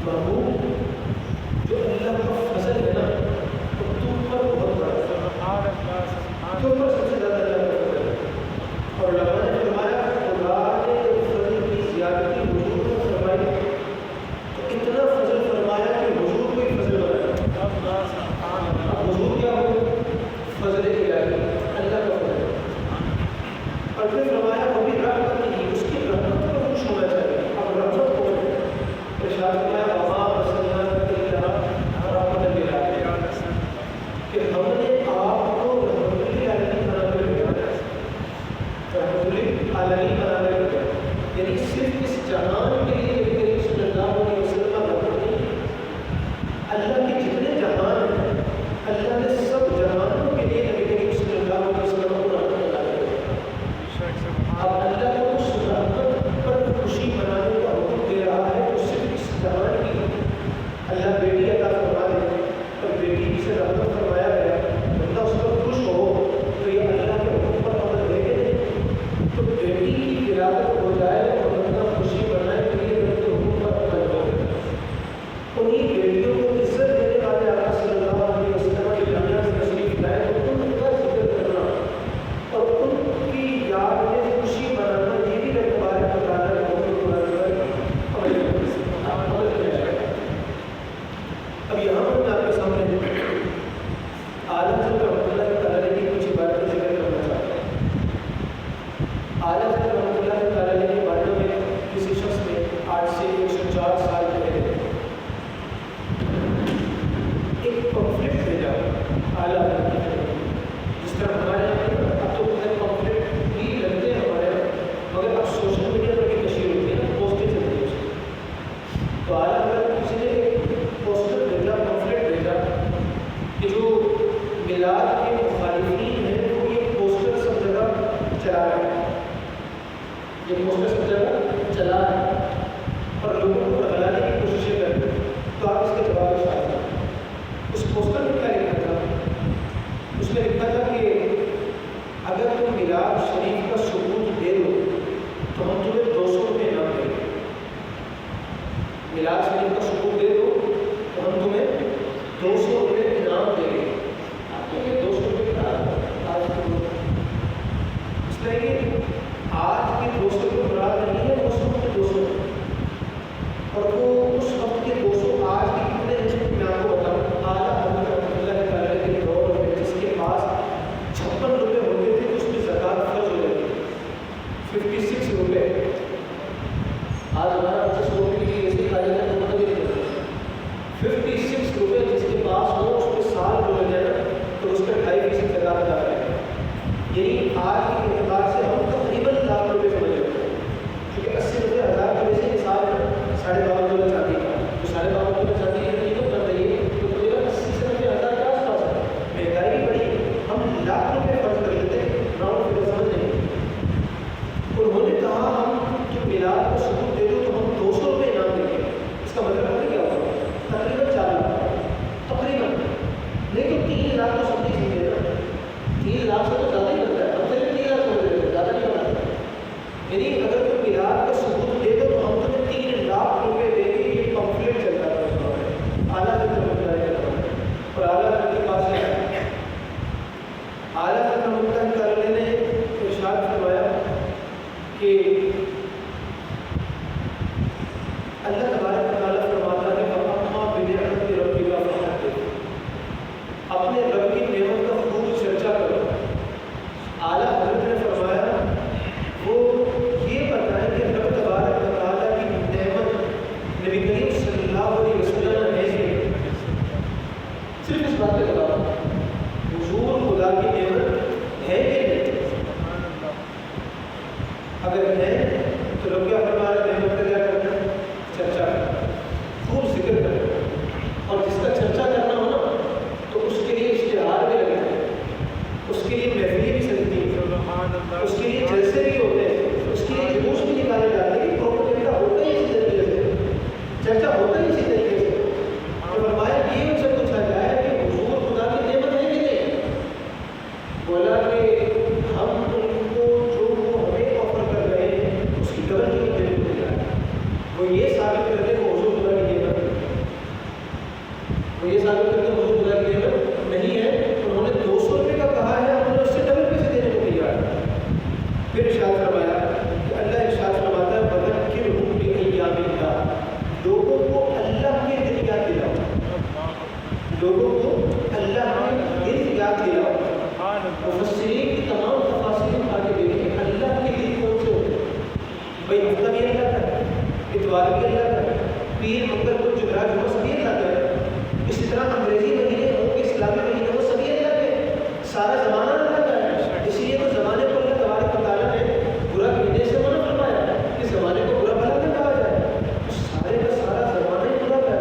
محبوب جو اللہ کا فضل ہے نا تو تم پر بہت بڑا ہے، تم پر سب سے زیادہ اللہ کا فضل ہے۔ اور علماء نے فرمایا خدا نے فضل کی زیادتی حضور کو فرمائی تو اتنا فضل فرمایا کہ حضور کو ہی فضل بنایا۔ اب حضور کیا ہو؟ فضل الہی، اللہ کا فضل۔ اور پھر فرمایا وہ بھی رحمت نہیں، اس کی رحمت پر خوش ہونا چاہیے۔ اب رحمت کو ارشاد فرمایا وما ارسلناک الا رحمۃ للعالمین، کہ ہم نے آپ کو رحمت للعالمین بنا کر بھیجا، رحمت للعالمین بنا کر بھیجا، یعنی صرف اس جہان کے لیے نبی کریم صلی اللہ علیہ وسلم کا رحمت نہیں، اللہ کے جتنے جہان ہیں اللہ نے سب جہانوں کے لیے نبی کریم صلی اللہ علیہ وسلم کو رحمت بنا کر بھیجا۔ اب اللہ کو اس رحمت پر خوشی منانے کا حکم دے رہا ہے تو صرف اس جہان کی اللہ بیٹی عطا فرما دے اور بیٹی سے رحمت فرمایا گیا، بندہ اس پر خوش ہو تو یہ اللہ کے حکم پر عمل دے گے تو بیٹی کی ولادت ہو جائے اور بندہ خوشی منائے تو یہ اللہ کے حکم پر عمل ہو گیا۔ انہیں بیٹیوں کو عزت دینے والے آقا صلی اللہ علیہ وسلم کی دنیا میں تشریف لائے تو ان کا ذکر کرنا اور ان کی یاد میں خوشی منانا یہ بھی اللہ تبارک و تعالیٰ نے حکم بنا کر عمل کیا جائے۔ اب یہاں پر میں آپ کے سامنے اعلیٰ حضرت رحمۃ اللہ تعالیٰ کی کچھ باتیں ذکر کرنا چاہتا ہوں۔ اعلیٰ حضرت رحمۃ اللہ تعالیٰ کے بارے میں کسی شخص نے آج سے 104 سال پہلے ایک پمفلٹ بھیجا اعلیٰ حضرت کی طرف، جس طرح ہمارے یہاں اب تو پمفلٹ بھی لگتے ہیں ہمارے یہاں، مگر اب سوشل میڈیا پر بھی نشر ہوتی ہے نا، پوسٹیں چلتی ہیں اس کی۔ تو اعلیٰ حضرت کسی نے ایک پوسٹر بھیجا، پمفلٹ بھیجا کہ جو میلاد کے مخالفین ہیں وہ یہ پوسٹر سب جگہ چلا رہے ہیں، یہ پوسٹر سب جگہ چلا رہے ہیں اور لوگوں کو بھلانے کی کوششیں کر رہے ہیں۔ تو آپ اس کے جواب شاید اس پوسٹر میں کیا لکھا تھا؟ اس میں لکھا تھا کہ اگر تم میلاد شریف کا ثبوت دے دو تو ہم تمہیں 200 روپے انعام دیں گے۔ میلاد شریف کا ثبوت دے دو تو ہم تمہیں 200 روپے انعام دیں گے۔ آپ کو یہ 200 روپے کا آج اس طرح کہ آج کے 200 روپے مراد نہیں ہے، 200 کے 200 اور وہ اس وقت کے 200 آج کے کتنے ہیں میں آپ کو بتاؤں۔ اعلیٰ حضرت رحمۃ اللہ تعالیٰ کے دور میں جس کے پاس 56 روپے ہوتے تھے تو اس میں زکوٰۃ خرچ ہو جاتی تھی 56 روپے۔ آج ہمارا 25 روپے کی ایسی کھا جاتا ہے تو مطلب یہ نہیں ہوتا۔ 56 روپے جس کے پاس ہو اس پہ سال ہو جائے نا تو اس کا 2.5% زکوٰۃ ادا کرے، یعنی آج کے اعتبار سے ہم تقریباً لاکھ روپے سمجھ لیتے ہیں، کیونکہ 80 روپے ہزار روپے سے حساب ہے 52.5 تولہ چاندی کا، جو 52.5 تولہ چاندی ہے نہیں تو کر رہی ہے تو مجھے 80 سے 90 ہزار کے آس پاس ہے۔ مہنگائی بھی بڑی، ہم لاکھ روپے خرچ کر لیتے ہیں، راؤنڈ فگر سمجھ نہیں۔ انہوں نے کہا ہم جو میلاد کو ثبوت دے دو تو ہم 200 روپے انعام دیں گے۔ اس کا مطلب ہے کیا ہوگا؟ تقریباً 4 لاکھ، تقریباً نہیں تو 3 لاکھ تو سب نہیں سمجھے نا، 3 لاکھ سے تو زیادہ ہی لگتا ہے، ہم صرف 3 لاکھ سمجھ رہے ہیں، زیادہ نہیں بناتے۔ یعنی اگر کوئی میلاد کا ثبوت دے دو تو ہم تمہیں 3 لاکھ روپے دیں گے۔ یہ پمفلٹ چلتا تھا اس وقت اعلیٰ حضرت رحمۃ اللہ تعالیٰ، اور اعلیٰ حضرت کے پاس ہے اعلیٰ حضرت رحمۃ اللہ تعالیٰ نے ارشاد فرمایا کہ اللہ تبارک و تعالیٰ فرماتا ہے وَأَمَّا بِنِعْمَتِ رَبِّكَ فَحَدِّثْ، اپنے رب کی نعمت کا خوب چرچا کرو۔ اعلیٰ حضرت نے فرمایا وہ یہ بتائیں کہ رب تبارک و تعالیٰ کی نعمت نبی کریم صلی اللہ علیہ وسلم ہے کہ صرف اس بات پہ بتاؤ حضور خدا کی نعمت ہے کہ نہیں؟ اگر ہے تو لوگ کیا فرما رہے نعمت کا کیا کرنا ہے؟ چرچا کرنا، خوب ذکر کرنا، اور جس کا چرچا کرنا ہو نا تو اس کے لیے اشتہار بھی لگتے ہیں، اس کے لیے محفلیں بھی سجتی ہیں، اس کے لیے جلسے بھی ہوتے ہیں، اس کے لیے جلوس بھی نکالے جاتے ہیں۔ پروپیگنڈا ہوتا ہی اسی طریقے سے، چرچا ہوتا ہی اسی طریقے سے۔ اور فرمایا یہ ان سے پوچھا جائے کہ حضور خدا کی نعمت ہے کہ نہیں؟ بولا کہ ہم ان کو جو وہ ہمیں آفر کر رہے ہیں اس کی ڈبل قیمت دینے کو تیار ہیں۔ وہ یہ ثابت کرنے کو وہ یہ ثابت کرتے ہیں حضور خدا کی نعمت نہیں ہے. انہوں نے 200 روپے کا کہا ہے, انہوں نے اس سے ڈبل پیسے دینے کو تیار ہے. پھر ارشاد فرمایا کہ اللہ ارشاد فرماتا ہے وَذَكِّرْهُمْ بِأَيَّامِ اللَّهِ, لوگوں کو اللہ کے دن یاد دلاؤ, لوگوں کو اللہ کے دن یاد دلاؤ. مفسرین کی تمام تفاسیر آگے دیکھیں اللہ کے دن کون سے ہوتے ہیں. بھائی ہفتہ بھی اللہ کا ہے, اتوار بھی اللہ کا ہے, پیر منگل کو جمعہ جمعہ سبھی اللہ کا ہے. اسی طرح انگریزی مہینے ہوں کہ اسلامی مہینے وہ سبھی اللہ کے, سارا زمانہ اللہ کا ہے. اسی لیے تو زمانے کو اللہ تبارک و تعالیٰ نے برا کہنے سے منع فرمایا کہ زمانے کو برا بھلا نہ کہا جائے. سارے کا سارا زمانہ ہی برا کا ہے.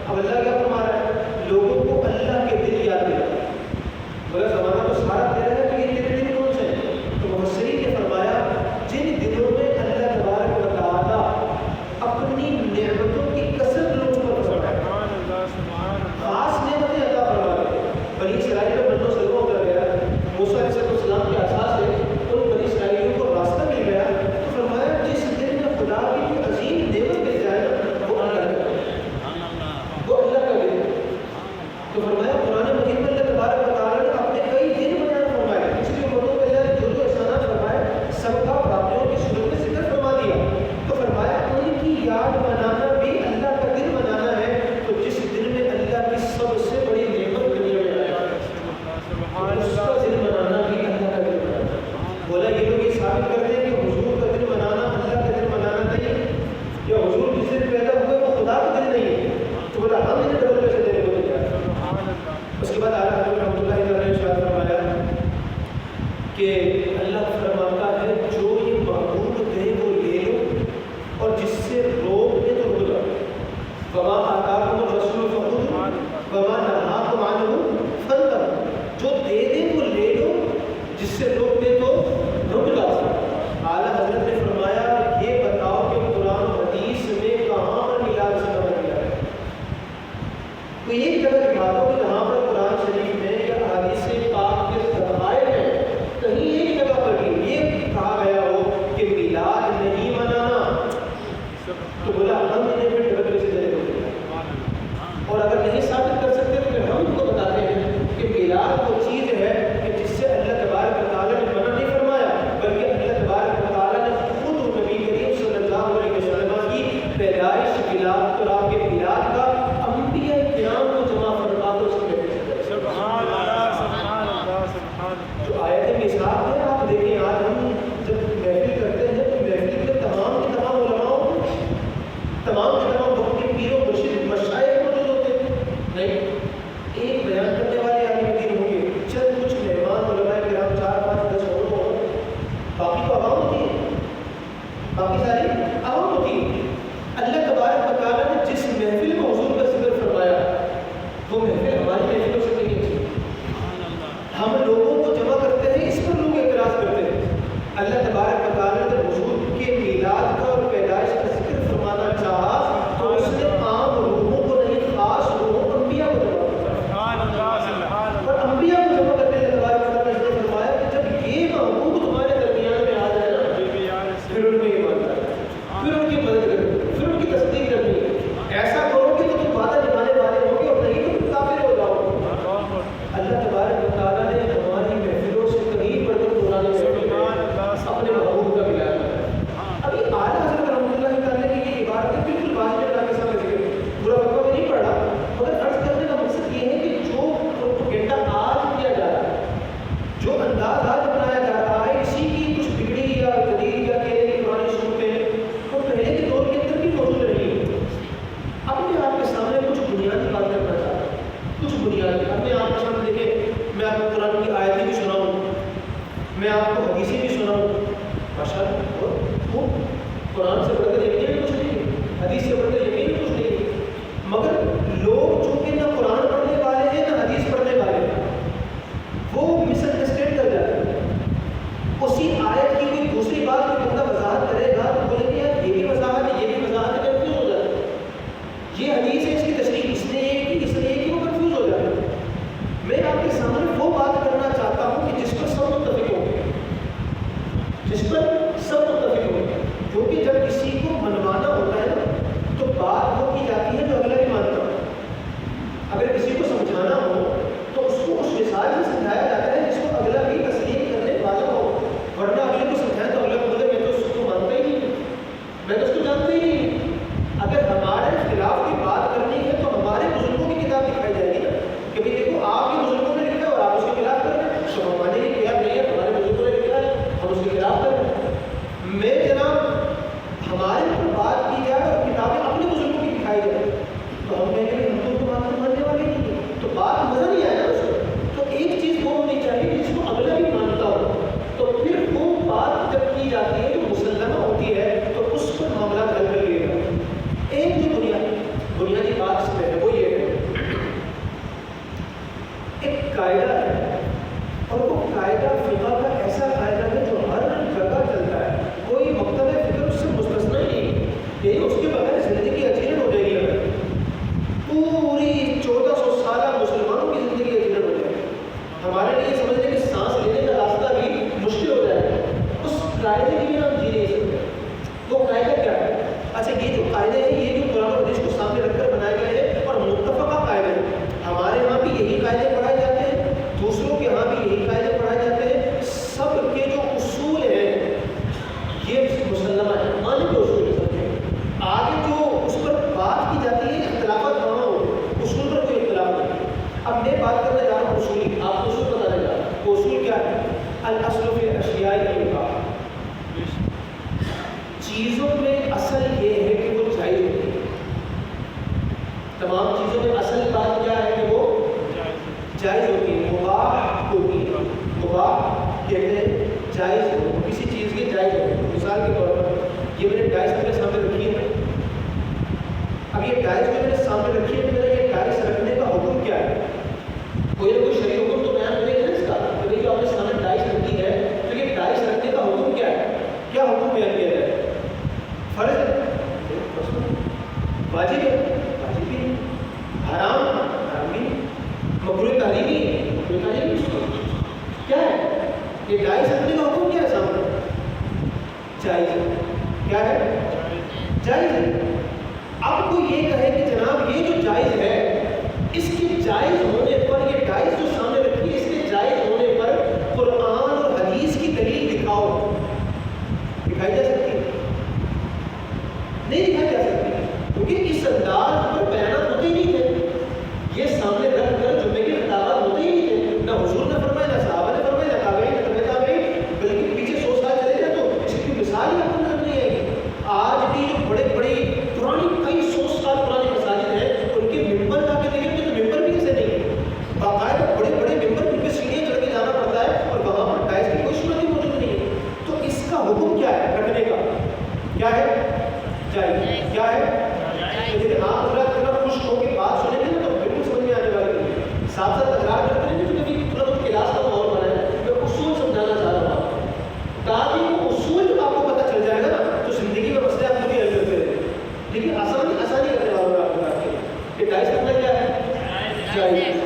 اب اللہ کیا فرما رہا ہے, لوگوں کو اللہ کے دن یاد دلاؤ. مگر زمانہ تو سارا دے رہا ہے کہ یہ دن کون سے ہیں. تو مفسرین نے فرمایا جن دنوں میں اللہ تبارک و تعالیٰ اپنی نعمتوں کی کثرت لوگوں پر فرمایا, خاص نعمتیں عطا فرما رہے ہیں. بنی اسرائیل میں منو سلوہ اتر گیا, موسیٰ علیہ السلام کے اساس سے ان بنی اسرائیلیوں کو راستہ مل گیا. تو فرمایا جس دن میں خدا کی کوئی عظیم نعمت مل جائے نا وہ اللہ کا وہ اللہ کا دن. تو فرمایا قرآن مجید میں اللہ تبارک و تعالیٰ نے اپنے کئی دن بیان فرمائے. پچھلی امتوں پہ اللہ جو احسانات فرمائے سب کا پراپتیوں کی صورت میں ذکر فرما دیا. تو فرمایا ان کی یاد منانا بھی اللہ کا دن منانا ہے. تو جس دن میں اللہ کی سب سے بڑی نعمت دنیا میں آیا اس کا دن منانا بھی اللہ کا دن منانا. بولا یہ لوگ یہ ثابت کرتے ہیں کہ حضور کا دن منانا اللہ کا دن منانا نہیں, یا حضور جس دن پیدا ہوئے وہ خدا کا دن نہیں ہے. تو بولا ہم انہیں ڈبل پیسے دینے کو تیار ہیں. اس کے بعد اعلیٰ حضرت رحمۃ اللہ تعالیٰ نے ارشاد فرمایا کہ اللہ فرماتا ہے جو یہ محبوب دے وہ لے لو اور جس سے روک دے تو رک جاؤ. وما آتاکم الرسول فخذوہ وما نہاکم عنہ فانتہوا, جو دے دے وہ لے لو, جس سے روک دے تو رک جاؤ. اعلیٰ حضرت نے فرمایا یہ بتاؤ کہ قرآن و حدیث میں کہاں پر میلاد سے منع کیا ہے. کوئی ایک جگہ دکھا دو کہ جہاں پر قرآن شریف میں یا احادیث پاک کے ذرائع ہیں کہیں ایک جگہ پر بھی یہ کہا گیا ہو کہ میلاد نہیں منانا. تو بولا ہم انہیں پھر ڈبل پیسے دینے کو تیار ہیں. اور اگر نہیں ثابت کر سکتے تو پھر ہم ان کو بتاتے ہیں کہ میلاد وہ چیز ہے کہ جس سے اللہ تبارک و تعالیٰ نے منع نہیں فرمایا, بلکہ اللہ تبارک و تعالیٰ نے خود نبی کریم صلی اللہ علیہ وسلم کی پیدائش میلاد اور آپ کے میلاد کا انبیاء کرام کو جمع فرما دو اس کے پیچھے. سبحان اللہ سبحان اللہ سبحان اللہ. جو آیت میثاق ہے آپ دیکھیں, آج ہم جب محفل کرتے ہیں تو محفل کے تمام کے تمام علماء تمام کے تمام وقت کے پیروں مرشد مشائخ موجود ہوتے ہیں نہیں. ایک بیان کرنے والے عالم دین ہوں گے, چند کچھ مہمان علماء کرام 4 5 10 اور ہوں, باقی تو عوام ہوتی ہے, باقی ساری عوام ہوتی ہے. اللہ تبارک و تعالیٰ نے جس محفل میں حضور کا ذکر فرمایا وہ محفل ہماری محفلوں سے نہیں ہے. ہم لوگوں کو جمع کرتے ہیں, اس پر لوگ اعتراض کرتے ہیں. اللہ تبارک و تعالیٰ نے حضور کے میلاد کا اور پیدائش کا ذکر فرمانا چاہا اب یہ ڈائس جو میں نے سامنے رکھی ہے، میرا یہ ڈائس رکھنے کا حکم کیا ہے؟ کوئی نہ کوئی شرعی حکم تو بیان کرے گا اس کا کہ جو آپ نے سامنے ڈائس رکھی ہے تو یہ ڈائس رکھنے کا حکم کیا ہے؟ کیا حکم بیان کیا جائے؟ فرض ہے، واجب ہے، واجب بھی، حرام حرام بھی، مکروہ تحریمی ہے، مکروہ تحریمی کیا ہے؟ یہ ڈائس رکھنے کا حکم کیا ہے سامنے؟ جائز ہے، کیا ہے؟ جائز ہے۔ اب کوئی یہ کہے کہ جناب یہ جو جائز ہے اس کے جائز ہونے پر، یہ ڈائس جو سامنے رکھی ہے اس کے جائز ہونے پر قرآن اور حدیث کی دلیل دکھاؤ، دکھائی جا سکتی ہے؟ نہیں دکھائی جا سکتی، کیونکہ اس انداز پر بیانات ہوتے ہی نہیں تھے، یہ سامنے رکھ کر جمعے کے خطابات ہوتے ہی نہیں تھے، نہ حضور نے فرمایا، نہ صحابہ نے فرمایا، نہ تابعین نے تبع تابعین، بلکہ پیچھے 100 سال چلے جائیں تو اس کی مثال ہی آپ کو نظر نہیں آئے گی۔ آج بھی جو بڑے بڑے پرانی کئی 100 سال پرانی مساجد ہیں ان کے ممبر جا کے دیکھیں تو ممبر بھی ایسے نہیں ہے، باقاعدہ بڑے بڑے ممبر ان پہ سیڑھیاں چڑھ کے جانا پڑتا ہے اور وہاں پر ٹائلس کی کوئی صورت ہی موجود نہیں ہے۔ تو اس کا حکم کیا ہے رکھنے کا؟ کیا ہے؟ جائز، کیا ہے؟ لیکن آپ ذرا خوش ہو کے بات سنیں گے نا تو بالکل سمجھ میں آنے والی نہیں ہے، ساتھ ساتھ تکرار کرتے رہیں گے تو کبھی تھوڑا بہت کلاس کا ماحول بنا ہے۔ میں اصول سمجھانا چاہ رہا ہوں تاکہ وہ اصول آپ کو پتہ چل جائے گا نا تو زندگی میں مسئلے آپ خود ہی حل کرتے رہیں، لیکن آسانی کرنے والا آپ کو کہ ڈائس کرنا کیا ہے؟ جائز۔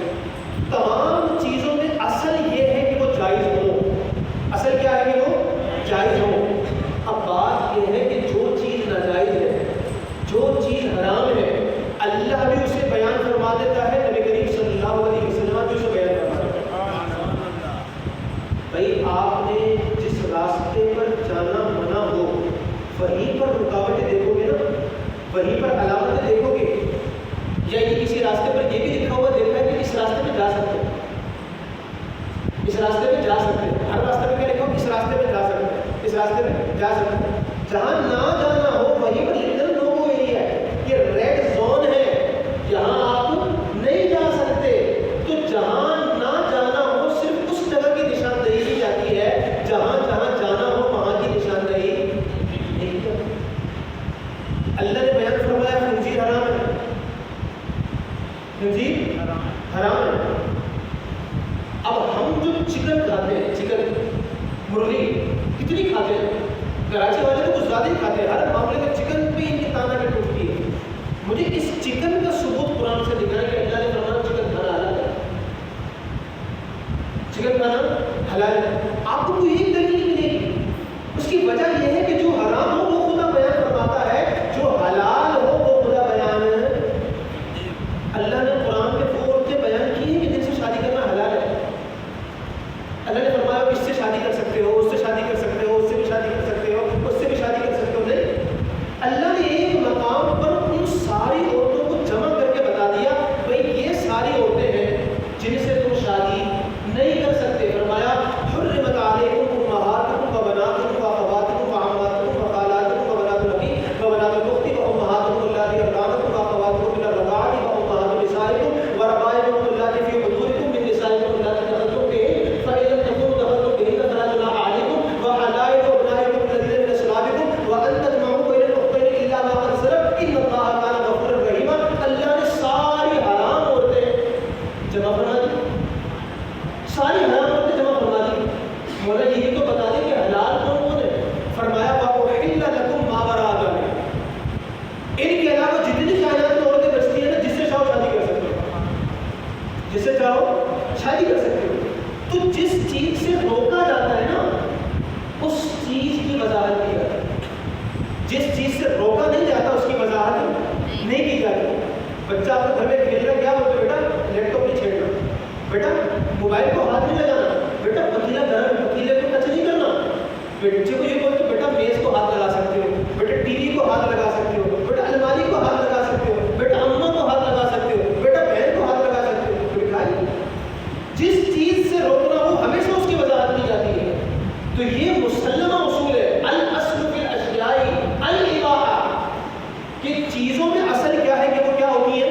تمام چیزوں میں اصل یہ ہے کہ وہ جائز ہو، اصل کیا ہے کہ وہ جائز ہو۔ اب بات یہ ہے کہ جو چیز ناجائز ہے، جو چیز حرام ہے، اللہ بھی اسے بیان فرما دیتا ہے، نبی کریم صلی اللہ علیہ وسلم بھی اسے بیان فرما دیتا ہے۔ بھائی آپ نے جس راستے پر جانا منع ہو وہیں پر رکاوٹیں دیکھو گے نا، وہیں پر علامتیں دیکھو گے، یا یہ کسی راستے پر یہ بھی لکھا ہوا دیکھا ہے کہ اس راستے پہ جا سکتے ہیں، اس راستے پہ جا سکتے ہیں، ہر راستے پہ کیا لکھا ہو؟ اس راستے پہ جا سکتے ہیں، اس راستے پہ جا سکتے ہیں۔ جہاں نہ جانا ہو وہیں پر لکھ کر لوگوں ایریا ہے، یہ ریڈ زون ہے، یہاں آپ نہیں جا سکتے۔ تو جہاں نہ جانا ہو صرف اس جگہ کی نشاندہی کی جاتی ہے، جہاں جہاں جانا ہو وہاں کی نشاندہی نہیں کرتی۔ اللہ نے بیان فرمایا خنزیر حرام ہے، خنزیر حرام ہے۔ اب ہم جو چکن کھاتے ہیں، چکن مرغی کتنی کھاتے ہیں؟ کراچی والے تو کچھ زیادہ ہی کھاتے ہیں، ہر معاملے میں چکن پہ ان کی تانا کے ٹوٹتی ہے۔ مجھے اس چکن کا ثبوت قرآن سے دکھایا کہ اللہ نے فرمایا چکن کھانا حلال ہے، چکن کھانا حلال ہے۔ آپ کو کوئی ایک دلیل نہیں ملے گی، اس کی وجہ یہ ہے کہ جو حرام ہو وہ خدا بیان فرماتا ہے، جو حلال ہو وہ خدا بیان ہے۔ اللہ نے قرآن میں وہ عورتیں بیان کی ہیں کہ جن سے شادی کرنا حلال ہے، اللہ نے فرمایا اس سے شادی کر سکتے ہو، اس سے شادی کر سکتے ہو، اس سے بھی شادی کر سکتے ہو، اس سے بھی شادی کر سکتے ہو۔ نہیں، اللہ نے ایک مقام پر ان ساری عورتوں کو جمع کر کے بتا دیا بھائی یہ ساری عورتیں ہیں جن سے تم شادی نہیں کر سکتے۔ فرمایا حرمت علیکم امہاتکم و بناتکم و اخواتکم و عماتکم و خالاتکم و بنات الاخی و بنات الاخت و امہاتکم اللاتí ارضعنکم و اخواتکم من الرضاعۃ و امہات نسائکم و ربائبکم اللاتí فی حجورکم من نسائکم اللاتí دخلتم بہن فإن لم تكونوا دخلتم بہن فلا جناح علیکم وحلائل ابنائکم الذین من اصلابکم وان تجمعوا بین الاختین الا ما قد سلف ان اللہ کان غفورا رحیما۔ اللہ نے ساری حرام عورتیں جمع فرما دی، ساری حرام عورتیں جمع فرما دی۔ مولا یہ بھی تو بتا دیں کہ حلال کون کون ہے؟ فرمایا وَأُحِلَّ لَكُم مَّا وَرَاءَ ذَلِكَ، ان کے علاوہ جتنی کائنات میں عورتیں بچتی ہیں نا، جس سے چاہو شادی کر سکتے ہو، جس سے چاہو شادی کر سکتے ہو۔ تو جس چیز سے روکا جاتا ہے نا اس چیز کی وضاحت کی جاتی ہے، جس چیز سے روکا نہیں جاتا اس کی وضاحت نہیں کی جاتی۔ بچہ آپ کو گھر میں کھیل رہا ہے، کیا بولتے بیٹا لیپ ٹاپ نہیں چھیڑنا، بیٹا موبائل کو ہاتھ نہیں لگانا، بیٹا پتیلا گرم پتیلے کو ٹچ نہیں کرنا۔ بچے کو یہ بولتے بیٹا میز کو ہاتھ لگا سکتے ہو، بیٹا ٹی وی کو ہاتھ لگا سکتے ہو، بیٹا الماری کو ہاتھ لگا سکتے ہو، بیٹا اماں کو ہاتھ لگا سکتے ہو، بیٹا بہن کو ہاتھ لگا سکتے ہو۔ جس چیز سے روکنا ہو ہمیشہ اس کی وضاحت کی جاتی ہے۔ تو یہ مسلمہ اصول ہے، الاصل فی الاشیاء الاباحہ، کہ چیزوں میں اصل کیا ہے کہ وہ کیا ہوتی ہے؟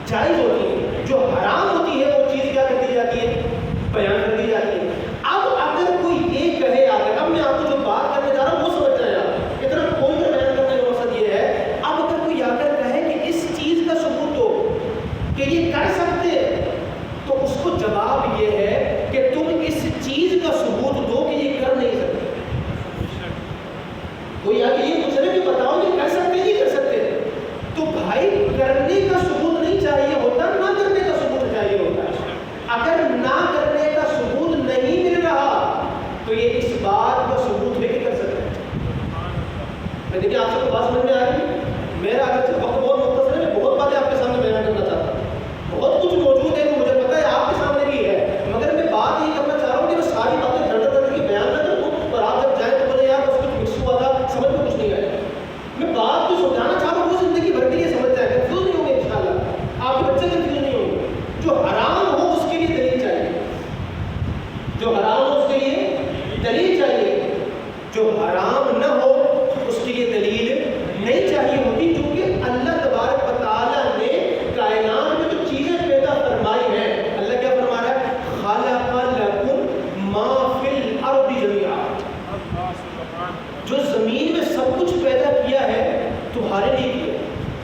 جائز ہوتی ہے۔ جو حرام ہوتی ہے وہ چیز کیا کر دی جاتی ہے؟ بیان کر دی جاتی ہے۔ اب اگر کوئی یہ کہے، اب میں آپ کو جو بات کرنے جا رہا ہوں وہ سمجھ جائیں آپ، اتنا کھول کر بیان کرنے کا مقصد یہ ہے، اب اگر کوئی آ کر کہے کہ اس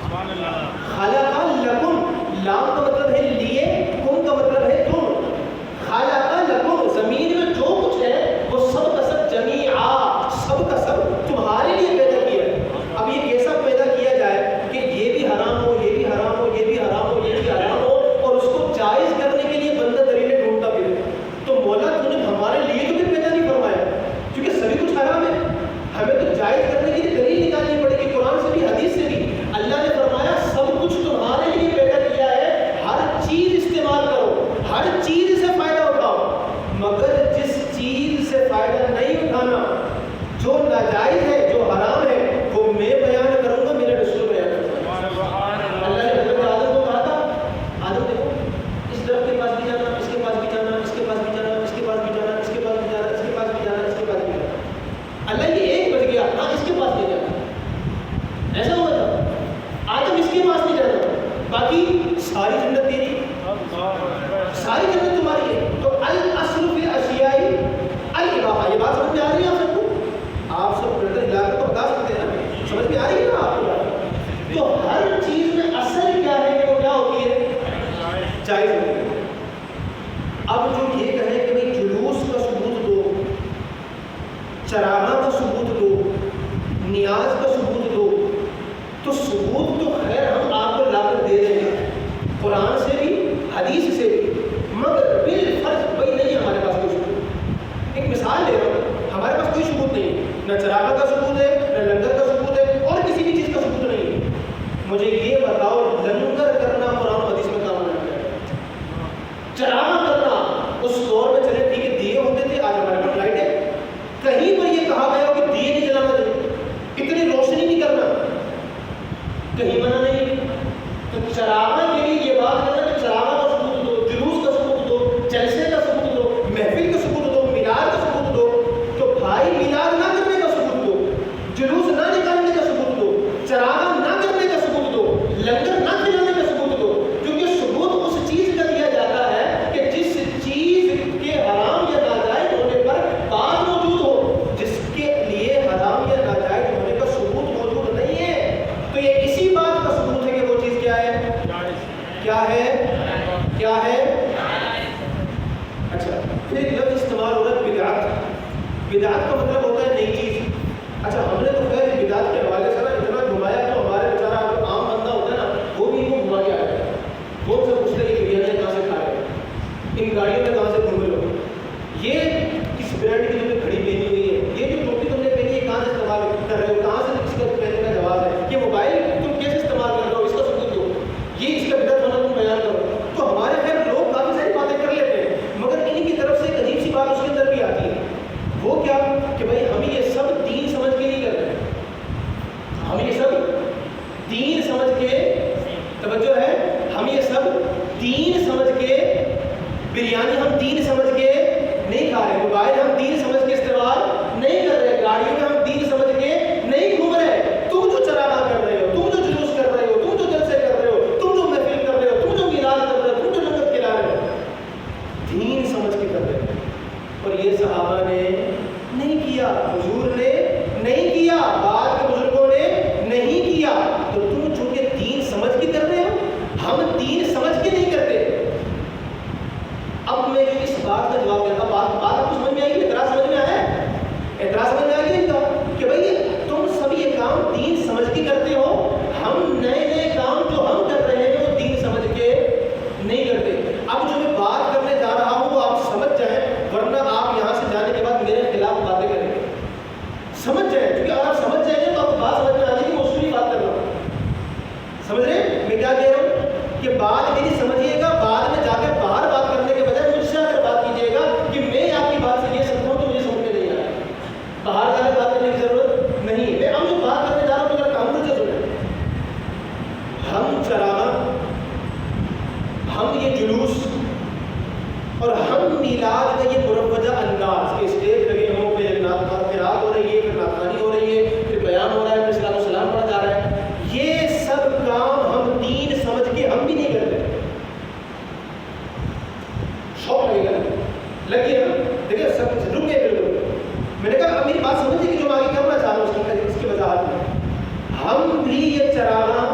خلق لکم، لام کا مطلب ہے لیے، کم کا مطلب ہے تم. خلق لکم، زمین میں جو کچھ ہے وہ سب کا سب جمیعا، سب کا سب تمہارے لیے پیدا کیا ہے. اب یہ کیسا پیدا کیا جائے کہ یہ بھی حرام ہو، یہ بھی حرام ہو، یہ بھی حرام ہو، یہ بھی حرام ہو، اور اس کو جائز کرنے کے لیے بندہ دلیلیں ڈھونڈتا پھرے. تو مولا تو نے ہمارے لیے تو بھی پیدا نہیں فرمایا، کیونکہ سبھی کچھ حرام ہے. ہمیں تو جائز کرنے کے لیے دلیل نکالنی پڑے گی، قرآن سے بھی حدیث سے بھی. اللہ نے فرمایا سب کچھ تمہارے لیے پیدا کیا ہے، ہر چیز استعمال کرو، ہر چیز سے فائدہ اٹھاؤ، مگر جس چیز سے فائدہ نہیں اٹھانا، جو ناجائز ہے، جو حرام ہے، وہ میں بیان کروں گا، میرے رسول بیان کروں گا. اللہ نے حضرت آدم کو کہا تھا آدم دیکھو اس درخت کے پاس بھی جانا، اس کے پاس بھی جانا، اس کے پاس بھی جانا، اس کے پاس بھی جانا، اس کے پاس بھی جانا، اس کے پاس بھی جانا، اس کے پاس بھی جانا. اللہ یہ ایک بچ گیا، ہاں اس کے پاس نہیں جانا، ایسا ہوا تھا. آدم اس کے پاس نہیں جانا، باقی ساری جنت تیری، ساری جنت تمہاری ہے. تو الاصل فی الاشیاء الاباحہ. یہ بات سمجھ میں آ رہی ہے آپ سب کو؟ آپ سب بردر ہلا کر تو بتا سکتے ہیں نا، سمجھ میں آ رہی ہے نا آپ کو؟ تو ہر چیز میں اصل کیا ہے کہ وہ کیا ہوتی ہے؟ جائز ہوتی ہے. اب جو یہ کہیں کہ بھئی جلوس کا ثبوت دو، چراغاں کا ثبوت دو، نیاز کا ثبوت دو، تو ثبوت تو خیر ہم آپ کو لا کر دے دیں گے قرآن سے بھی حدیث سے بھی، مگر بالفرض بھائی نہیں ہمارے پاس کوئی ثبوت. ایک مثال لے رہا ہوں، ہمارے پاس کوئی ثبوت نہیں ہے، نہ چراغاں کا ثبوت ہے، نہ لنگر کا ثبوت ہے، اور کسی بھی چیز کا ثبوت نہیں ہے. مجھے یہ بتاؤ لنگر کرنا قرآن و حدیث میں کام نہیں ہے؟ چراغاں کرنا اس دور میں چلے ٹھیک ہے دیے ہوتے تھے، آج ہمارے پاس لائٹ ہے. کہیں پر یہ کہا گیا کہ دیے نہیں جلانا چاہیے، اتنی روشنی نہیں کرنا، کہیں منع نہیں. تو چراغاں کے لیے یہ بات کرنا کہ چراغاں کا ثبوت دو، جلوس کا ثبوت دو، جلسے کا ثبوت دو، محفل کا ثبوت دو، میلاد کا ثبوت دو. تو بھائی میلاد نہ کرنے کا ثبوت دو، جلوس نہ نکالنے کا ثبوت دو، چراغاں نہ کرنے کا ثبوت دو، لنگر نہ کھلانے کا ثبوت دو. کیونکہ ثبوت اس چیز کا دیا جاتا ہے کہ جس چیز کے حرام یا ناجائز ہونے پر بات موجود ہو، جس کے لیے حرام یا ناجائز ہونے کا ثبوت موجود نہیں ہے. تو یہ اسی بات کا ثبوت ہے کہ وہ چیز کیا ہے؟ کیا ہے؟ کیا ہے؟ اچھا پھر ایک لفظ استعمال ہو رہا ہے بدعت. بدعت کا مطلب ہوتا ہے نئی چیز. اچھا ہم نے تو خیر بدعت کے حوالے سے نا اتنا گھمایا تو ہمارے بیچارہ عام بندہ ہوتا ہے نا وہ بھی ان کو گھما کے آ جائے. وہ سب پوچھتے ہیں کہ بریانی کہاں سے کھا رہے ہیں، ان گاڑیوں میں کہاں سے گھومے لوگ، یہ کس برانڈ کی تم نے گھڑی پہنی ہوئی ہے، یہ جو ٹوپی تم نے پہنی ہے کہاں سے استعمال کر رہے ہو، کہاں سے اس کا پہننے کا جواب ہے، یہ موبائل تم کیسے استعمال کر رہے ہو، اس کا ثبوت دو، یہ اس کا بدعت ہونا تم بیان کرو. تو ہمارے خیر لوگ کافی ساری باتیں کر لیتے ہیں، مگر ان کی طرف سے ایک عجیب سی بات اس کے اندر بھی آتی ہے. وہ کیا کہ بھائی ہم یہ سب دین سمجھ کے نہیں کر رہے، ہم یہ سب دین سمجھ کے، توجہ ہے، ہم یہ سب دین سمجھ کے، بریانی ہم دین سمجھ کے نہیں کھا رہے، موبائل ہم دین سمجھ کے استعمال نہیں کر رہے، گاڑیوں میں ہم دین سمجھ کے نہیں گھوم رہے. تم جو چراغاں کر رہے ہو، تم جو جلوس کر رہے ہو، تم جو جلسے کر رہے ہو، تم جو محفل کر رہے ہو، تم جو میلاد کر رہے ہو، تم جو لنگر کھلا رہے ہو، دین سمجھ کے کر رہے ہو. اور یہ صحابہ نے نہیں کیا، حضور نے نہیں کیا، بعد کے بزرگوں نے نہیں کیا. تو تم چونکہ دین سمجھ کے کر رہے ہو، ہم دین سمجھ کے نہیں کرتے. اب میں اس بات کا جواب دیتا ہوں، بات آپ کو سمجھ میں آئی گی؟ اعتراض سمجھ میں آیا ہے؟ اعتراض سمجھ میں آ گیا ان کا کہ بھائی تم سب یہ کام دین سمجھ کے کرتے ہو، ہم نئے نئے کام جو ہم کر رہے ہیں وہ دین سمجھ کے نہیں کرتے. اب جو میں بات کرنے جا رہا ہوں وہ آپ سمجھ جائیں، ورنہ آپ یہاں سے جانے کے بعد میرے خلاف باتیں کریں گے. سمجھ جائیں، کیونکہ اگر آپ سمجھ جائیں گے تو آپ کو بات سمجھ میں آ جائے گی. میں اس کی بات کر رہا ہوں، سمجھ رہے ہیں میں کیا کہہ رہا ہوں؟ کہ بات میری سمجھیے گا، بعد میں جا کے باہر بات کرنے کے بجائے مجھ سے اگر بات کیجیے گا کہ میں آپ کی بات سے یہ سمجھا ہوں تو مجھے سمجھ میں نہیں آ رہا ہے، باہر جا کے بات کرنے کی ضرورت نہیں. میں ہم جو بات کرنے جا رہا ہوں میرا کام مجھے سنیں. ہم چراغاں، ہم یہ جلوس اور ہم میلاد کا یہ مروجہ انداز کہ اسٹیج لگے ہوں، پھر قرات ہو رہی ہے، پھر نعتخوانی ہو رہی ہے، پھر بیان ہو رہا ہے، پھر صلاۃ و سلام پڑھا جا رہا ہے، یہ سب کام ہم دین سمجھ کے ہم بھی نہیں کرتے. شوق لگے گا، لگیے نا، دیکھیں سب رک گئے بالکل. میں نے کہا اب میری بات سمجھیے کہ جو میں آگے کرنا چاہ رہا ہوں اس کی وضاحت میں. ہم بھی یہ چراغاں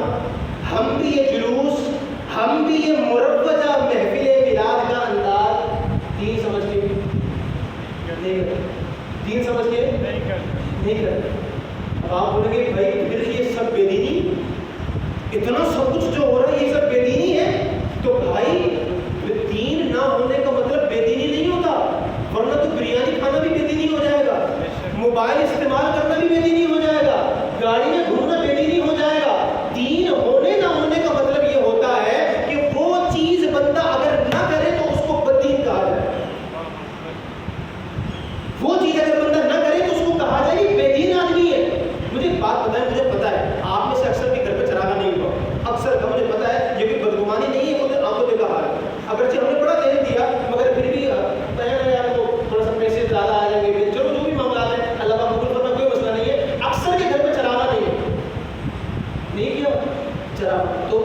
چراغ تو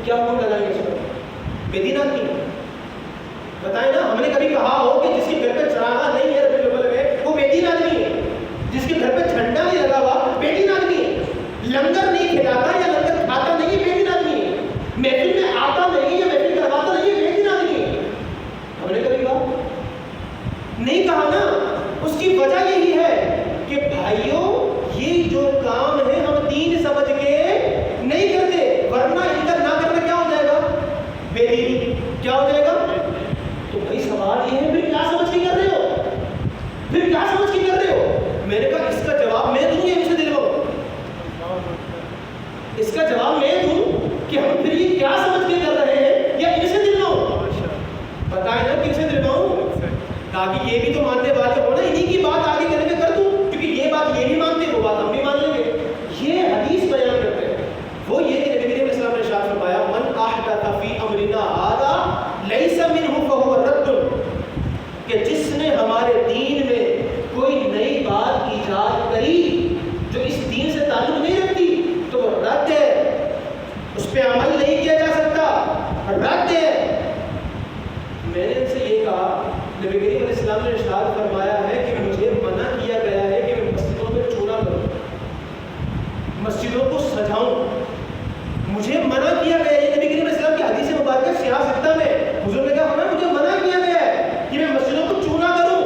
کیا حکم لگائیں گے اس پر؟ بے دین آدمی بتائیں نا. ہم نے کبھی کہا ہو کہ جس کے گھر پہ چراغا نہیں ہے ربیع الاول میں وہ بے دین آدمی ہے؟ جس کے گھر پہ جھنڈا نہیں لگا ہوا بے دین آدمی ہے؟ لنگر نہیں کھلاتا یا لنگر کھاتا نہیں بے دین آدمی ہے؟ محفل میں آتا نہیں یا محفل کرواتا نہیں بے دین آدمی ہے؟ ہم نے کبھی کہا نہیں کہا نا. اس کی وجہ یہی ہے کہ بھائیوں یہ جو کام ہے ہم دین سمجھ کے نہیں کرتے, ورنہ ان کا نہ کرنا کیا ہو جائے گا؟ بے دینی. کیا ہو جائے گا؟ تو بھائی سوال یہ ہے پھر کیا سمجھ کے کر رہے ہو؟ پھر کیا سمجھ کے کر رہے ہو؟ میں نے کہا اس کا جواب میں دوں یا ان سے دلواؤں؟ اس کا جواب میں دوں کہ ہم پھر یہ کیا سمجھ کے کر رہے ہیں یا ان سے دلواؤں؟ بتائیں نا کن سے دلواؤں تاکہ یہ بھی تو ماننے والے ہو نا. انہی کی بات آگے کرنے میں کر دوں کیونکہ یہ بات یہ بھی مانتے وہ بات ہم بھی مان لیں گے. یہ حدیث بیان کرتے ہیں وہ یہ کہ نبی کریم اسلام نے ارشاد فرمایا من احدث فی امرنا ھذا لیس منہ فہو رد, کہ جس نے ہمارے دین میں کوئی نئی بات ایجاد کری جو اس دین سے تعلق نہیں رکھتی تو وہ رد ہے, اس پہ عمل نہیں کیا جا سکتا, رد ہے. میں نے ان سے یہ کہا نبی کریم علیہ السلام نے ارشاد فرمایا ہے کہ مجھے منع کیا گیا ہے کہ میں مسجدوں میں چونا کروں, مسجدوں کو سجاؤں, مجھے منع کیا گیا ہے. یہ نبی کریم علیہ السلام کی حدیث مبارکہ سیاہ ستہ میں حضور نے کہا فرمایا مجھے منع کیا گیا ہے کہ میں مسجدوں کو چونا کروں,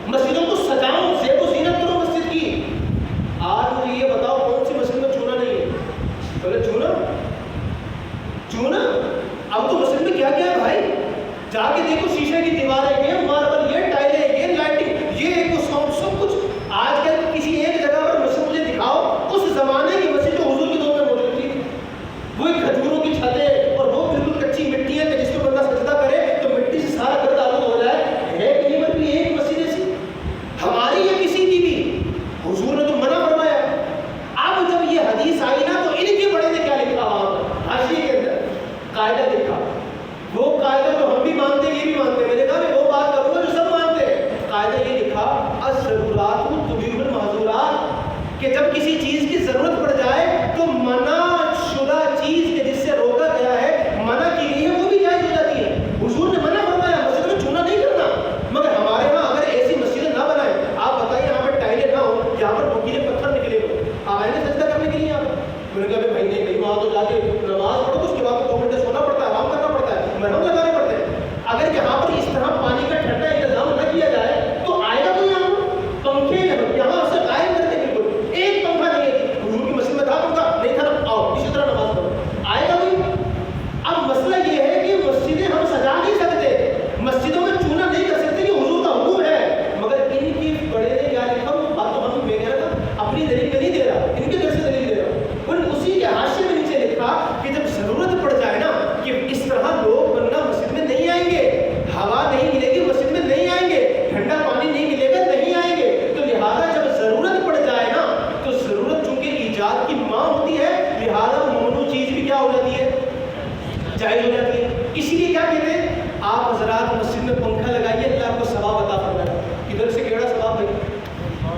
مسجدوں کو سجاؤں, زیب و زینت کروں مسجد کی. آج مجھے یہ بتاؤ کون سی مسجد میں چونا نہیں ہے؟ بولے چونا چونا. اب تو مسجد میں کیا کیا ہے بھائی, جا کے دیکھو شیشے کی دیواریں, یہ ماربل, یہ ٹائلیں, یہ لائٹنگ, یہ ایک ساؤنڈ, سب کچھ. آج کل کسی ایک جگہ پر مسجد مجھے دکھاؤ اس زمانے کی مسجد جو حضور کے دور میں موجود تھی, وہ کھجوروں کی چھتیں اور وہ بالکل کچی مٹی ہے کہ جس کو بندہ سجدہ کرے تو مٹی سے سارا گرد آلود ہو جائے. ہے کہیں پر بھی ایک مسجد ایسی ہماری یا کسی کی بھی؟ حضور نے تو منع فرمایا. اب جب یہ حدیث آئی نا تو ان کے بڑے نے کیا لکھا وہاں پر حاشیے کے اندر قاعدہ لکھا, وہ قاعدہ جو ہم بھی مانتے یہ بھی مانتے. میں نے کہا میں وہ بات کروں گا جو سب مانتے ہیں. قاعدہ یہ لکھا الضرورات تبیح المحظورات, کہ جب کسی چیز کی ضرورت پڑ جائے تو منع شدہ چیز کے جس سے روکا گیا ہے, منع کی گئی ہے, وہ بھی جائز ہو جاتی ہے. حضور نے منع فرمایا مسجد میں چونا نہیں کرنا, مگر ہمارے ہاں اگر ایسی مسجدیں نہ بنائیں, آپ بتائیے یہاں پر ٹائلیں نہ ہو, یہاں پر نوکیلے پتھر نکلے ہو, آپ آئیں گے سجدہ کرنے کے لیے؟ آپ میں نے کہا بھائی نہیں بھائی وہاں تو جا کے نماز پڑھو, اس کے بعد 2 گھنٹے سونا پڑتا ہے, آرام کرنا پڑتا ہے, مرہم لگانے پڑتے ہیں. اگر یہاں پر اس طرح پانی کا ٹھنڈا انتظام نہ کیا جائے تو آئے گا تو یہاں پنکھے یہاں سے غائب کرتے بالکل, ایک پنکھا نہیں ہے. حضور کی مسجد میں تھا پنکھا نہیں تھا, آؤ اسی طرح نماز پڑھو, آئے گا کوئی؟ اب مسئلہ یہ ہے کہ مسجدیں ہم سجا نہیں سکتے, مسجدوں میں چونا نہیں کر سکتے, یہ حضور کا حکم ہے. مگر ان کی بڑے نے کیا لکھا, وہ بات تو ہم میں کہہ رہا تھا اپنی دلیل میں نہیں دے رہا, ان کے گھر سے دلیل دے رہا ہوں. اور اسی کے حاشیے میں نیچے لکھا کہ جب ضرورت پڑ جائے نا کہ اس طرح لوگ ورنہ مسجد میں نہیں آئیں گے, ہوا نہیں ملے گی مسجد میں نہیں آئیں گے, ٹھنڈا پانی نہیں ملے گا نہیں آئیں گے, تو لہٰذا جب ضرورت پڑ جائے نا تو ضرورت چونکہ ایجاد کی ماں ہوتی ہے, لہٰذا ممنوع چیز بھی کیا ہو جاتی ہے, جائز ہو جاتی ہے. اسی لیے کیا کہتے ہیں آپ حضرات مسجد میں پنکھا لگائیے, اللہ کو ثواب عطا فرمائے. ادھر سے کیڑا ثواب بھائی؟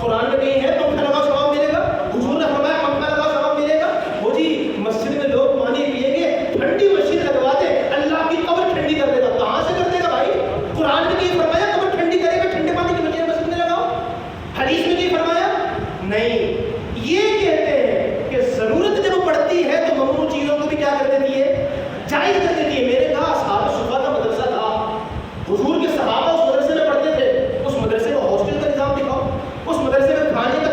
قرآن میں کہیں ہے پنکھا لگاؤ ثواب ملے گا؟ حضور نے فرمایا پنکھا لگاؤ ثواب ملے گا؟ وہ جی مسجد میں لوگ پانی پیئیں گے, ٹھنڈی مسجد لگوا دے, اللہ کی قبر ٹھنڈی کر دے گا. کہاں سے کر دے گا بھائی؟ قرآن میں کہیں فرمایا قبر ٹھنڈی کرے گا, ٹھنڈے پانی کی مسجد میں لگاؤ؟ حدیث میں کہیں فرمایا نہیں. یہ کہتے ہیں کہ ضرورت جب پڑتی ہے تو ممنوع چیزوں کو بھی کیا کر دیتی ہے, جائز کر دیتی ہے. میں نے کہا اصحاب صفہ کا مدرسہ تھا, حضور کے صحابہ اس مدرسے میں پڑھتے تھے, اس مدرسے میں ہاسٹل کا نظام دکھاؤ, اس مدرسے میں کھانے کا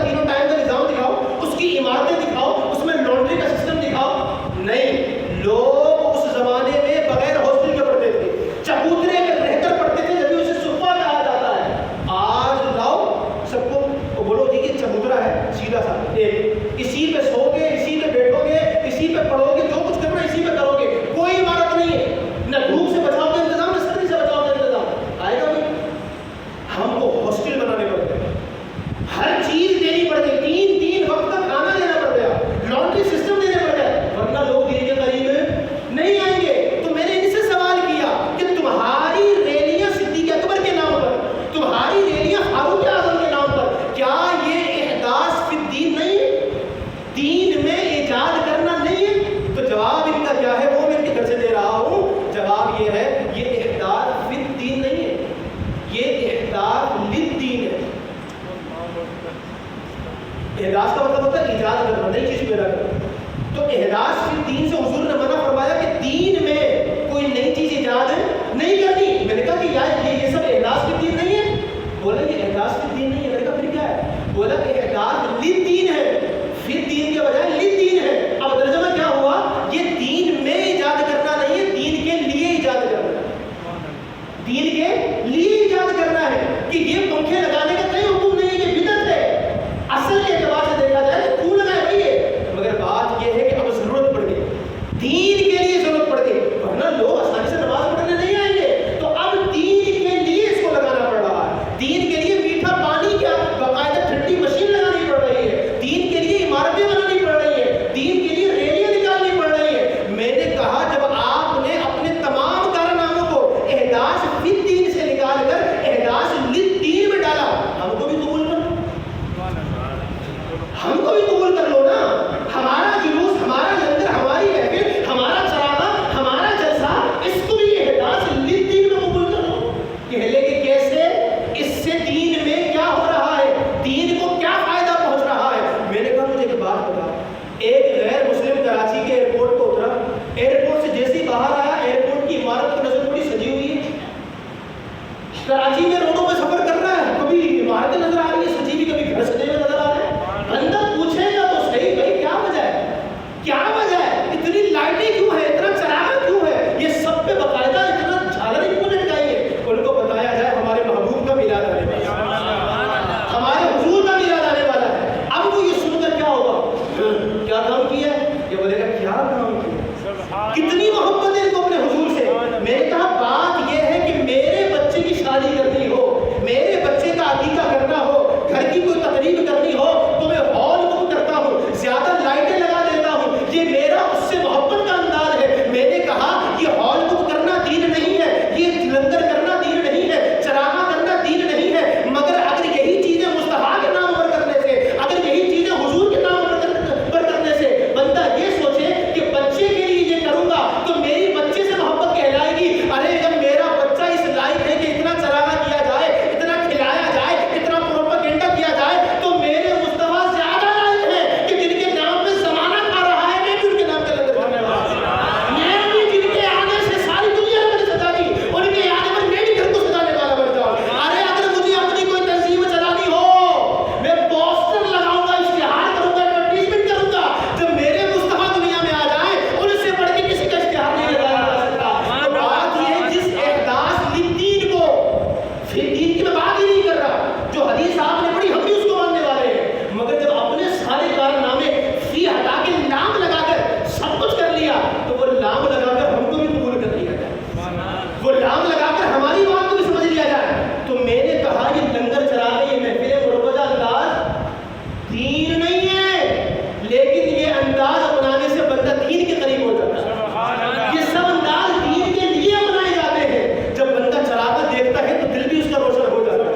کتنی محبت ہے ان کو اپنے حضور سے. میں نے کہا بات یہ ہے کہ میرے بچے کی شادی کرنی ہو, میرے بچے کا عقیقہ کرنا ہو, گھر کی کوئی تقریب کرنی ہو تو میں ہال بک کرتا ہوں, زیادہ لائٹیں لگا دیتا ہوں. یہ میرا اس سے محبت کا انداز ہے. میں نے کہا یہ ہال بک کرنا دین نہیں ہے, یہ لنگر کرنا دین نہیں ہے, چراغاں کرنا دین نہیں ہے. مگر اگر یہی چیزیں مصطفیٰ کے نام پر کرنے سے, اگر یہی چیزیں حضور کے نام پر کرنے سے بندہ یہ سوچے کہ بچے کے لیے یہ کروں گا تو میری بچے سے محبت کہلائے گی. ارے جب میرا بچہ اس لائق ہے کہ اتنا چراغا کیا جائے, اتنا کھلایا جائے, اتنا پروپیگنڈا کیا جائے, تو میرے مصطفیٰ زیادہ لائق ہے کہ جن کے نام پہ زمانہ کھا رہا ہے, میں بھی ان کے نام پہ لنگر کروں. میں بھی جن کے آنے سے ساری دنیا میں سجا دی, ان کے آنے پر میں بھی گھر کو سجانے والا بن جاؤں. ارے اگر مجھے اپنی کوئی تنظیم چلانی ہو, میں پوسٹر لگاؤں گا, اشتہار کروں گا, ایڈورٹیزمنٹ کروں گا. جب میرے مصطفیٰ دنیا میں آ جائیں, ان سے بڑھ کے کسی کا اشتہار نہیں لگایا جا سکتا. تو بات یہ ہے جس احداث للدین کو, پھر دین کی میں بات ہی نہیں کر رہا, جو حدیث آپ نے پڑھی ہم بھی اس کو ماننے والے ہیں, مگر جب اپنے سارے کارنامے فی ہٹا کے نام لگا کر سب کچھ کر لیا, تو وہ نام لگا کر ہم کو بھی قبول کر لیا جائے, وہ نام لگا کر ہماری بات کو بھی سمجھ لیا جائے. تو میں نے کہا یہ لنگر چراغے, یہ محفل مروجہ انداز دین نہیں ہے, لیکن یہ انداز اپنانے سے بندہ دین کے قریب ہو جاتا ہے. یہ سب انداز دین کے لیے اپنائے جاتے ہیں. جب بندہ چراغا دیکھتا ہے تو دل بھی اس کا روشن ہو جاتا ہے.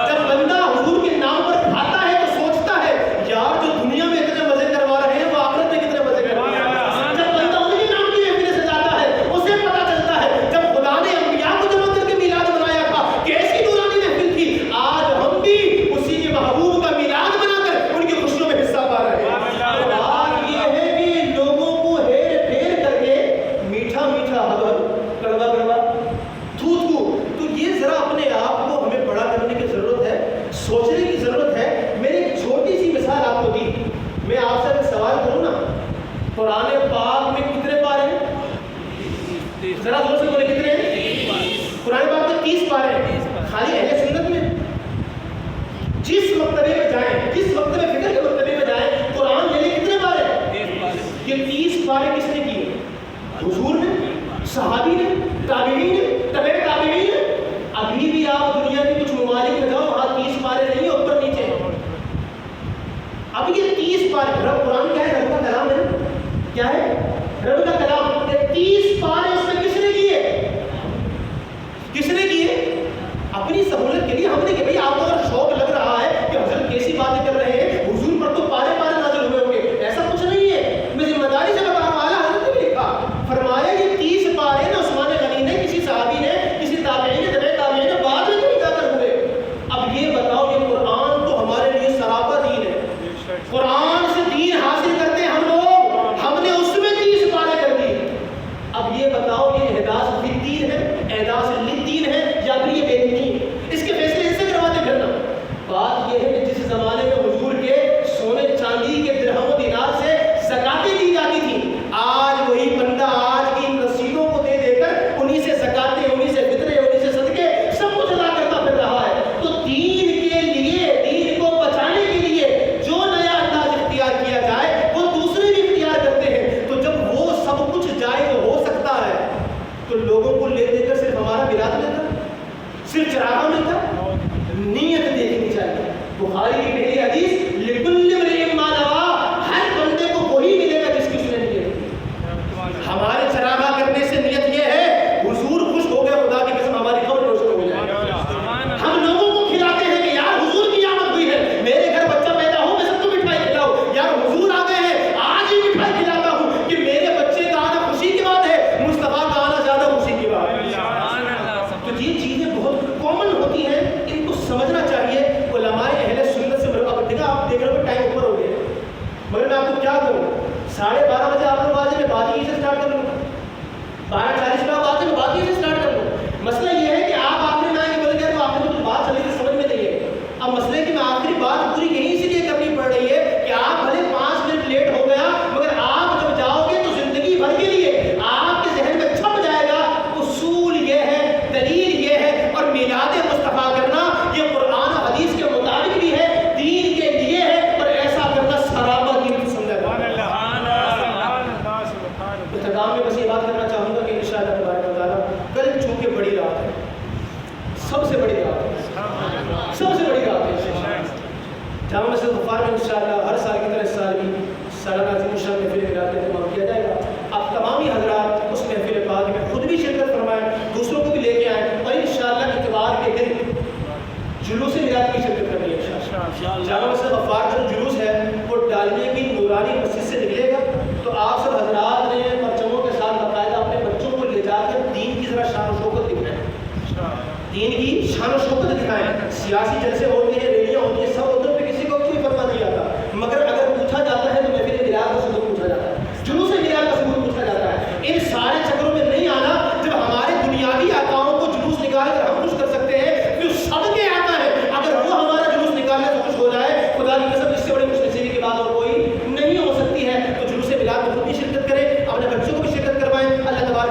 جب بندہ حضور کے نام پر کھاتا ہے تو سوچتا ہے یار جو دنیا میں اتنے مزے کروا رہے ہیں وہ آخرت میں کتنے مزے کروا رہے ہیں. جب بندہ ان کے نام کی محفلیں سجاتا ہے اسے پتا چلتا ہے جب خدا نے انبیاء کو جمع کر کے میلاد منایا تھا کیسی نورانی محفل تھی. آج ہم بھی اسی کے محبوب کا میلاد بنا کر ان کی خوشیوں میں حصہ پا رہے ہیں. بات یہ ہے کہ لوگوں کو ہیر پھیر کر کے میٹھا میٹھا حلوہ, کڑوا کڑوا, تھو تھو, تو یہ ذرا اپنے آپ کو ہمیں بڑا کرنے کی ضرورت ہے, سوچنے کی ضرورت ہے. میں نے ایک چھوٹی سی مثال آپ کو دی. میں آپ سے اگر سوال کروں نا, قرآن پاک میں کتنے پارے ہیں؟ ذرا زور سے بولے کتنے ہیں؟ قرآن پاک میں 30 پارے ہیں. خالی اہل سنت میں جس مکتبے پہ جائیں, جس مکتبے فکر کے مکتبے پہ جائیں, قرآن لے لیں کتنے پارے ہیں؟ یہ 30 پارے کس نے کیے؟ حضور نے, صحابی نے, تابعین نے, تبع تابعین نے. ابھی بھی آپ دنیا کے کچھ ممالک میں جاؤ, وہاں 30 پارے نہیں ہیں, اوپر نیچے. اب یہ 30 پارے, رب قرآن کیا ہے؟ رب کا کلام ہے. کیا ہے؟ رب کا کلام. یہ 30 پارے اس میں کس نے کیے؟ کس نے کیے؟ اپنی سہولت کے لیے ہم نے کہ بھئی آپ کو اگر شوق لگ رہا ہے کہ حضرت کیسی باتیں کر رہے ہیں, حضور پر تو پارے پارے نازل ہوئے ہوں گے, ایسا کچھ نہیں ہے. میں ذمہ داری سے بتا رہا ہوں, اعلیٰ حضرت نے بھی لکھا, فرمایا یہ 30 پارے نا عثمان غنی نے, کسی صحابی نے, کسی تابعی نے, تبع تابعی نے, بعد میں کیوں جا کر ہوئے. اب یہ بتاؤ, یہ قرآن تو ہمارے لیے سراپا دین ہے. قرآن سے دین حاصل کرتے ہیں ہم لوگ, ہم نے اس میں 30 پارے کر دی. اب یہ بتاؤ یہ احداث للدین ہے, احداث للدین ہے, یا پھر یہ بے دینی ہے؟ اس کے فیصلے ان سے کرواتے پھرنا. بات یہ ہے کہ جس زمانے میں حضور کے سونے چاندی کے درہم و دینار سے زکاتیں دی جاتی تھیں, آج وہی بندہ آج کی رسیدوں کو دے دے کر انہی سے زکاتیں, انہی سے فطرے, انہی سے صدقے سب کچھ ادا کرتا پھر رہا ہے. تو دین کے لیے, دین کو بچانے کے لیے جو نیا انداز اختیار کیا جائے وہ دوسرے بھی اختیار کرتے ہیں. تو جب وہ سب کچھ جائز ہو سکتا ہے تو لوگوں کو لے دے کر صرف ہمارا میلاد ملتا, صرف چراغا ملتا. نیت دیکھنی چاہیے. بخاری کی پہلی حدیث, لکل امرئ ما نویٰ, ہر بندے کو وہی ملے گا جس کی اس نے نیت کی. ہمارے چراغا کرنے سے نیت یہ ہے حضور خوش ہو گئے, خدا کی قسم ہماری قبر روشن ہو جائے. ہم لوگوں کو کھلاتے ہیں کہ یار حضور کی آمد ہوئی ہے, میرے گھر بچہ پیدا ہو میں سب کو مٹھائی کھلاؤ, یار حضور آ گئے ہیں آج ہی مٹھائی کھلاتا ہوں, کہ میرے بچے کا آنا خوشی کی بات ہے, مصطفیٰ کا آنا زیادہ خوشی کی بات ہے. تو یہ چیزیں بہت کامن ہوتی ہیں, ان کو سمجھنا چاہیے. علماء اہل سنت سے اب دیکھا, آپ دیکھ رہے ہو ٹائم اوپر ہو گیا, مگر میں آپ کو کیا کہوں, 12:30 بجے آپ لوگ آ جائیں, میں بات ہی سے اسٹارٹ کر لوں. 12:40 میں آپ آ جائیں, میں بات ہی سے اسٹارٹ کر لوں. مسئلہ یہ ہے کہ آپ آخری میں آئیں گے, بولے کہ وہ آپ نے تو بات چلی تھی سمجھ میں نہیں ہے. اب مسئلہ ہے کہ میں آخری بات پوری یہیں سے لیے کرنی پڑ رہی ہے کہ آپ بھلے 5 منٹ لیٹ ہو گیا, مگر آپ جب جاؤ گے تو زندگی بھر کے لیے آپ کے ذہن میں چھپ جائے گا. اصول یہ ہے, دلیل یہ ہے, اور میلاد مصطفیٰ کرنا یہ قرآن و حدیث کے مطابق بھی ہے, دین کے لیے ہے, اور ایسا کرنا سراپا دین کو سمجھا جائے. اختتام میں بس یہ بات کرنا چاہوں گا کہ انشاءاللہ تبارک و تعالیٰ کل چونکہ بڑی رات ہے، سب سے بڑی رات ہے، سب سے بڑی رات ہے جامع مسجد غفار میں انشاءاللہ ہر سال کی طرح اس سال بھی سالانہ عظیم الشان محفل میلاد کا اہتمام کیا جائے گا۔ آپ تمامی حضرات اس محفل پاک میں خود بھی شرکت فرمائیں، دوسروں کو بھی لے کے آئیں، اور انشاءاللہ اتوار کے دن جلوس میلاد کی شرکت کرنی ہے انشاءاللہ۔ جامع مسجد غفار کا جو جلوس ہے وہ ڈالنے کی نورانی مسجد سے نکلے گا، تو آپ سب حضرات نے پرچموں کے ساتھ باقاعدہ اپنے بچوں کو لے جا کر دین کی ذرا شان و شوکت دکھائیں، دین کی شان و شوکت دکھائیں۔ سیاسی جلسے ہو